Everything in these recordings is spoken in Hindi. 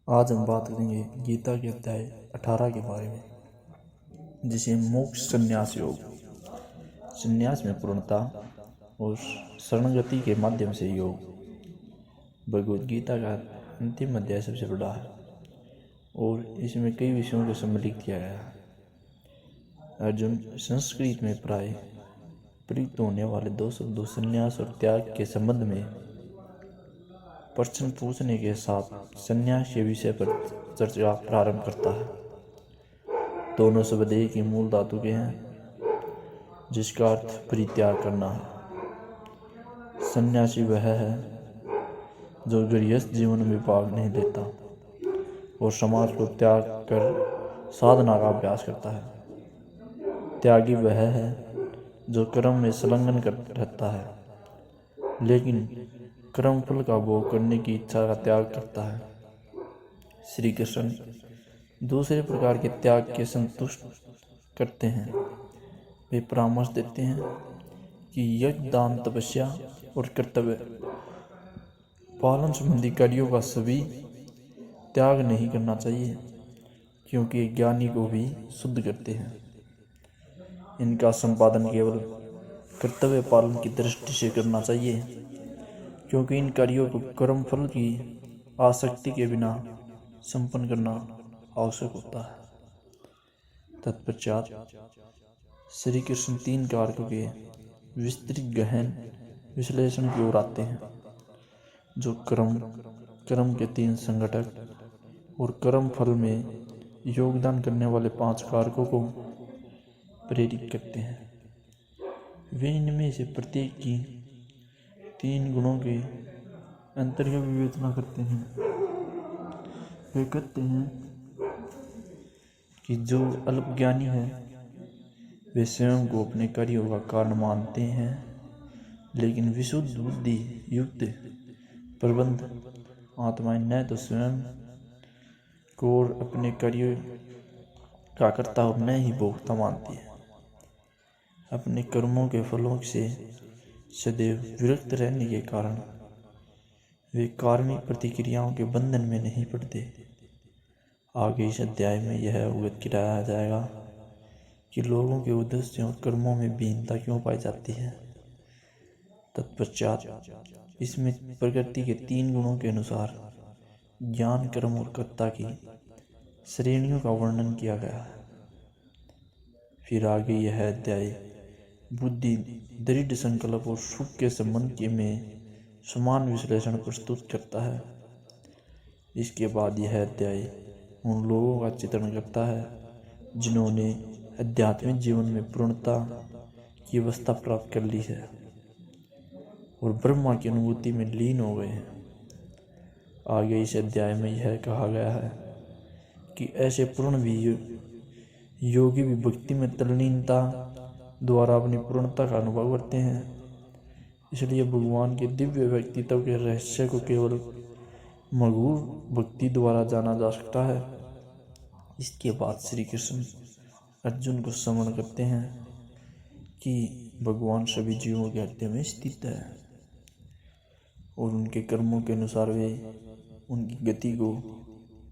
आज हम बात करेंगे गीता के अध्याय 18 के बारे में, जिसे मोक्ष संन्यास योग। संन्यास में पूर्णता और शरणगति के माध्यम से योग। भगवद गीता का अंतिम अध्याय सबसे बड़ा है और इसमें कई विषयों को सम्मिलित किया गया है। अर्जुन संस्कृत में प्राय प्रयुक्त होने वाले दो शब्दों संन्यास और त्याग के संबंध में प्रश्न पूछने के साथ संन्यास के विषय पर चर्चा प्रारंभ करता है। दोनों शब्द एक ही मूल धातु के हैं, जिसका अर्थ परित्याग करना है। सन्यासी वह है जो गृहस्थ जीवन में भाग नहीं लेता और समाज को त्याग कर साधना का अभ्यास करता है। त्यागी वह है जो कर्म में संलग्न कर रहता है, लेकिन कर्म फल का भोग करने की इच्छा का त्याग करता है। श्री कृष्ण दूसरे प्रकार के त्याग के संतुष्ट करते हैं। वे परामर्श देते हैं कि यज्ञ, दान, तपस्या और कर्तव्य पालन संबंधी कार्यों का सभी त्याग नहीं करना चाहिए, क्योंकि ज्ञानी को भी शुद्ध करते हैं। इनका संपादन केवल कर्तव्य पालन की दृष्टि से करना चाहिए, क्योंकि इन कार्यों को कर्म फल की आसक्ति के बिना संपन्न करना आवश्यक होता है। तत्पश्चात श्री कृष्ण 3 कारकों के विस्तृत गहन विश्लेषण की ओर आते हैं, जो कर्म के 3 संघटक और कर्म फल में योगदान करने वाले 5 कारकों को प्रेरित करते हैं। वे इनमें से प्रत्येक की 3 गुणों के अंतर्गत विवेचना करते हैं। वे कहते हैं कि जो अल्पज्ञानी है वे स्वयं को अपने कार्यों का कारण मानते हैं, लेकिन विशुद्ध बुद्धि युक्त प्रबंध आत्माएं न तो स्वयं को और अपने कार्यों का कर्ता और न ही भोक्ता मानती है। अपने कर्मों के फलों से सदैव विरक्त रहने के कारण वे कार्मिक प्रतिक्रियाओं के बंधन में नहीं पड़ते। आगे इस अध्याय में यह अवगत कराया जाएगा कि लोगों के उद्देश्यों और कर्मों में भिन्नता क्यों पाई जाती है। तत्पश्चात इसमें प्रकृति के 3 गुणों के अनुसार ज्ञान, कर्म और कर्ता की श्रेणियों का वर्णन किया गया है। फिर आगे यह अध्याय बुद्धि, दृढ़ संकल्प और सुख के संबंध में समान विश्लेषण प्रस्तुत करता है। इसके बाद यह अध्याय उन लोगों का चित्रण करता है जिन्होंने आध्यात्मिक जीवन में पूर्णता की अवस्था प्राप्त कर ली है और ब्रह्मा की अनुभूति में लीन हो गए हैं। आगे इस अध्याय में यह कहा गया है कि ऐसे पूर्ण भी योगी भी भक्ति में तल्लीनता द्वारा अपनी पूर्णता का अनुभव करते हैं। इसलिए भगवान के दिव्य व्यक्तित्व के रहस्य को केवल मधुर भक्ति द्वारा जाना जा सकता है। इसके बाद श्री कृष्ण अर्जुन को स्मरण करते हैं कि भगवान सभी जीवों के हृदय में स्थित है और उनके कर्मों के अनुसार वे उनकी गति को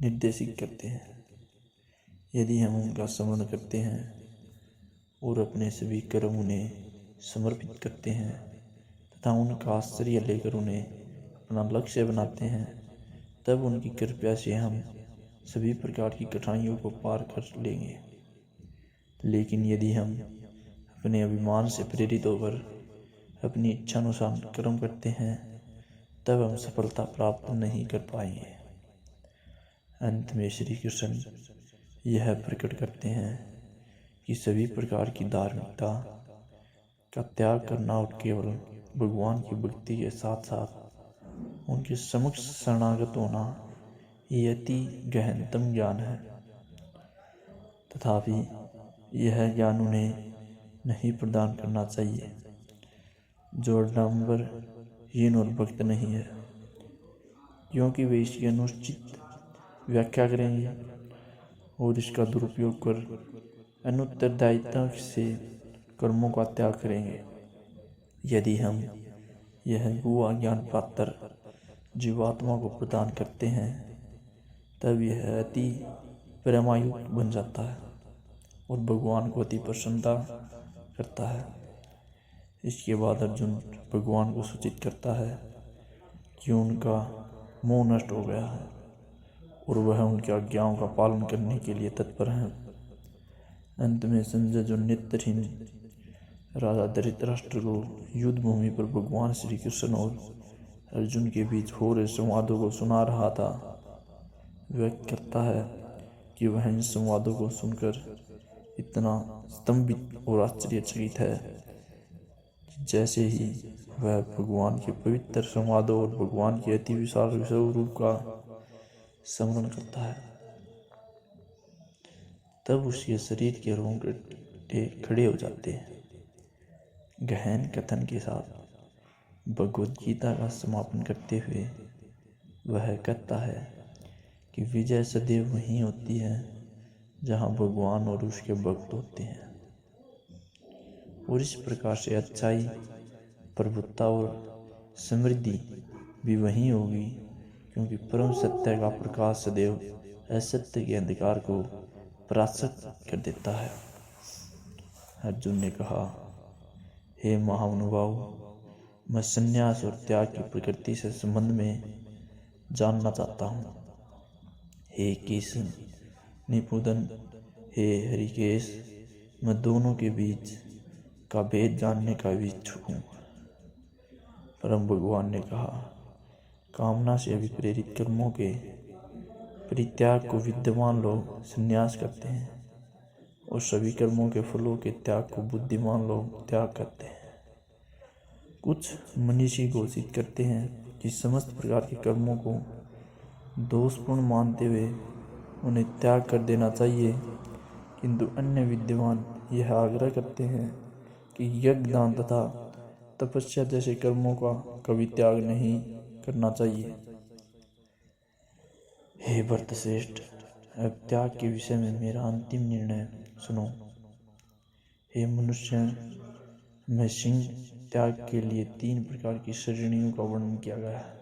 निर्देशित करते हैं। यदि हम उनका स्मरण करते हैं और अपने सभी कर्म उन्हें समर्पित करते हैं तथा उनका आश्रय लेकर उन्हें अपना लक्ष्य बनाते हैं, तब उनकी कृपा से हम सभी प्रकार की कठिनाइयों को पार कर लेंगे। लेकिन यदि हम अपने अभिमान से प्रेरित होकर अपनी इच्छानुसार कर्म करते हैं, तब हम सफलता प्राप्त नहीं कर पाएंगे। अंत में श्री कृष्ण यह प्रकट करते हैं कि सभी प्रकार की धार्मिकता का त्याग करना और केवल भगवान की भक्ति के साथ साथ उनके समक्ष शरणागत होना ये अति गहनतम ज्ञान है। तथापि यह ज्ञान उन्हें नहीं प्रदान करना चाहिए जो आडंबर, हीन और भक्त नहीं है, क्योंकि वे इसकी अनुचित व्याख्या करेंगे और इसका दुरुपयोग कर अनुत्तरदायित्व से कर्मों का त्याग करेंगे। यदि हम यह गुआ ज्ञान पात्र जीवात्मा को प्रदान करते हैं, तब यह अति प्रेमायुक्त बन जाता है और भगवान को अति प्रसन्नता करता है। इसके बाद अर्जुन भगवान को सूचित करता है कि उनका मोह नष्ट हो गया है और वह उनकी आज्ञाओं का पालन करने के लिए तत्पर हैं। अंत में संजय जो नेत्रहीन राजा धृतराष्ट्र को युद्ध भूमि पर भगवान श्री कृष्ण और अर्जुन के बीच हो रहे संवादों को सुना रहा था, व्यक्त करता है कि वह इन संवादों को सुनकर इतना स्तंभित और आश्चर्यचकित है जैसे ही वह भगवान के पवित्र संवादों और भगवान के अति विशाल स्वरूप का स्मरण करता है। तब उसके शरीर के रोंगटे खड़े हो जाते हैं। गहन कथन के साथ भगवद गीता का समापन करते हुए वह कहता है कि विजय सदैव वहीं होती है जहाँ भगवान और उसके भक्त होते हैं, और इस प्रकार से अच्छाई, प्रभुत्ता और समृद्धि भी वहीं होगी, क्योंकि परम सत्य का प्रकाश सदैव असत्य के अंधकार को परास्त कर देता है। अर्जुन ने कहा, हे महानुभाव, मैं संन्यास और त्याग की प्रकृति से संबंध में जानना चाहता हूँ। हे किशन निपुदन, हे हरिकेश, मैं दोनों के बीच का भेद जानने का भी इच्छुक हूँ। परम भगवान ने कहा, कामना से अभिप्रेरित कर्मों के परित्याग को विद्वान लोग संन्यास करते हैं और सभी कर्मों के फलों के त्याग को बुद्धिमान लोग त्याग करते हैं। कुछ मनीषी घोषित करते हैं कि समस्त प्रकार के कर्मों को दोषपूर्ण मानते हुए उन्हें त्याग कर देना चाहिए, किंतु अन्य विद्वान यह आग्रह करते हैं कि यज्ञ, दान तथा तपस्या जैसे कर्मों का कभी त्याग नहीं करना चाहिए। हे भरतश्रेष्ठ, अब त्याग के विषय में मेरा अंतिम निर्णय सुनो। हे मनुष्य, में सिंह त्याग के लिए 3 प्रकार की श्रेणियों का वर्णन किया गया है।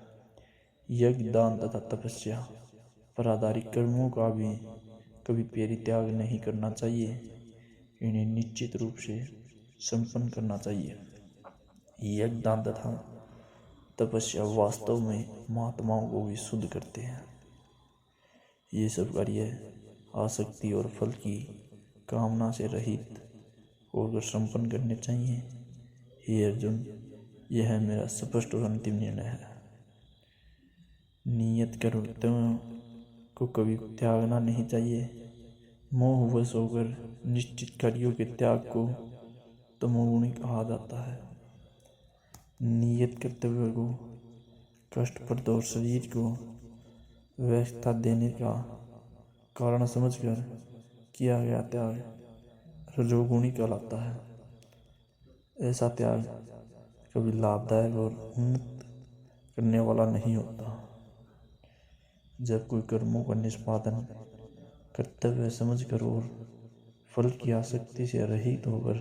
यज्ञ, दान तथा तपस्या पर आधारित कर्मों का भी कभी परित्याग नहीं करना चाहिए, इन्हें निश्चित रूप से संपन्न करना चाहिए। यज्ञ, दान तथा तपस्या वास्तव में महात्माओं को भी शुद्ध करते हैं। ये सब कार्य आसक्ति और फल की कामना से रहित होकर संपन्न करने चाहिए। हे अर्जुन, यह मेरा स्पष्ट और अंतिम निर्णय है। नियत कर्तव्यों को कभी त्यागना नहीं चाहिए। मोहवश होकर निश्चित कार्यों के त्याग को तमोगुणी कहा जाता है। नियत कर्तव्य को कष्टप्रद और शरीर को व्यस्तता देने का कारण समझकर किया गया त्याग रजोगुणी कहलाता है। ऐसा त्याग कभी लाभदायक और उन्नत करने वाला नहीं होता। जब कोई कर्मों का निष्पादन कर्तव्य समझकर और फल की आसक्ति से रहित होकर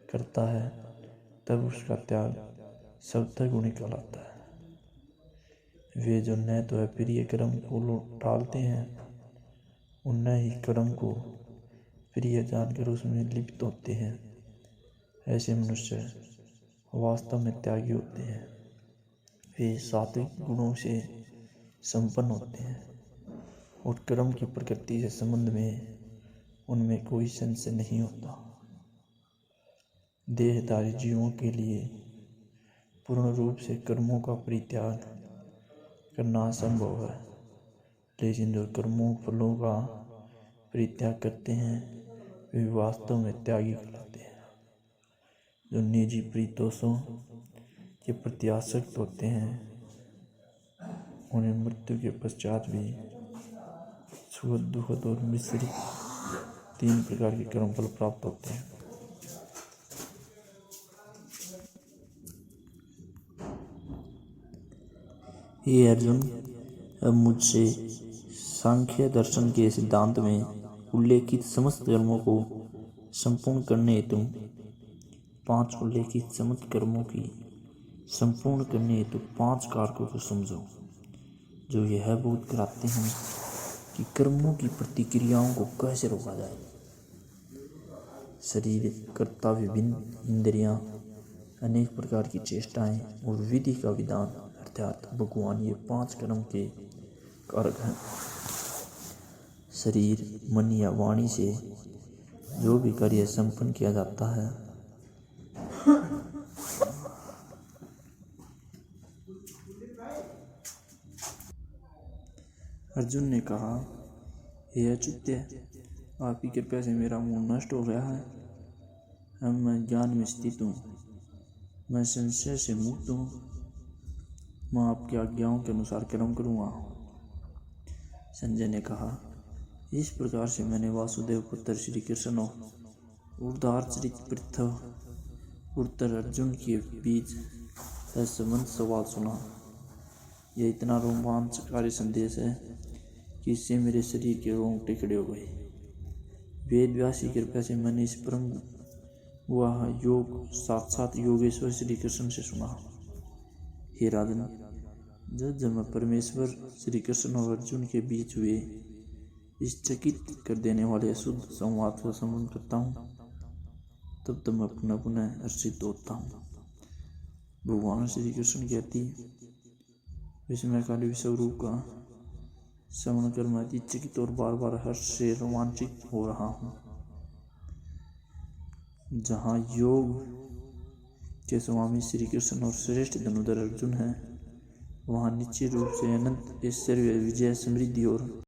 करता है, तब उसका त्याग सत्य गुणी कहलाता है। वे जो न तो अप्रिय कर्म को टालते हैं और न ही कर्म को प्रिय जानकर उसमें लिप्त होते हैं, ऐसे मनुष्य वास्तव में त्यागी होते हैं। वे सात्विक गुणों से संपन्न होते हैं और कर्म की प्रकृति से संबंध में उनमें कोई संशय नहीं होता। देहधारी जीवों के लिए पूर्ण रूप से कर्मों का परित्याग करना असंभव है, लेकिन जो कर्मों फलों का परित्याग करते हैं वे वास्तव में त्यागी कहलाते हैं। जो निजी प्रीतोषों के प्रति आसक्त होते हैं उन्हें मृत्यु के पश्चात भी सुखद, दुखद और मिश्रित 3 प्रकार के कर्मफल प्राप्त होते हैं। हे अर्जुन, अब मुझसे सांख्य दर्शन के सिद्धांत में उल्लेखित समस्त कर्मों को संपूर्ण करने हेतु 5 उल्लेखित समस्त कर्मों की संपूर्ण करने हेतु 5 कारकों को समझो, जो यह बोध कराते हैं कि कर्मों की प्रतिक्रियाओं को कैसे रोका जाए। शरीर, कर्ता, विभिन्न इंद्रियां, अनेक प्रकार की चेष्टाएं और विधि का विधान अर्थात भगवान, ये 5 कर्म के कारक हैं। शरीर, मन या वाणी से जो भी कार्य संपन्न किया जाता है, अर्जुन ने कहा, हे अच्युत्य, आपकी कृपा से मेरा मोह नष्ट हो गया है। अब मैं ज्ञान में स्थित हूँ, मैं संशय से मुक्त हूँ, मैं आपकी आज्ञाओं के अनुसार कर्म करूँगा। संजय ने कहा, इस प्रकार से मैंने वासुदेव पुत्र श्री कृष्ण और उदारचरित पृथ्वी पुत्र अर्जुन के बीच संबंध सवाल सुना। यह इतना रोमांचकारी संदेश है कि इससे मेरे शरीर के रोंगटे खड़े हो गए। वेद व्यास की कृपा से मैंने इस परम वह योग साक्षात योगेश्वर श्री कृष्ण से सुना। हे राजन, जब मैं परमेश्वर श्री कृष्ण और अर्जुन के बीच हुए इस चकित कर देने वाले अशुद्ध संवाद का संबंध करता हूँ, तब मैं पुनः पुनः हर्षित होता हूँ। भगवान श्री कृष्ण के अति विस्मयकारी विश्वरूप का श्रवण कर मैं अति चकित और बार बार हर्ष से रोमांचित हो रहा हूँ। जहाँ योग के स्वामी श्री कृष्ण और श्रेष्ठ धनुधर अर्जुन हैं, वहाँ निश्चित रूप से अनंत ऐश्वर्य, विजय, समृद्धि और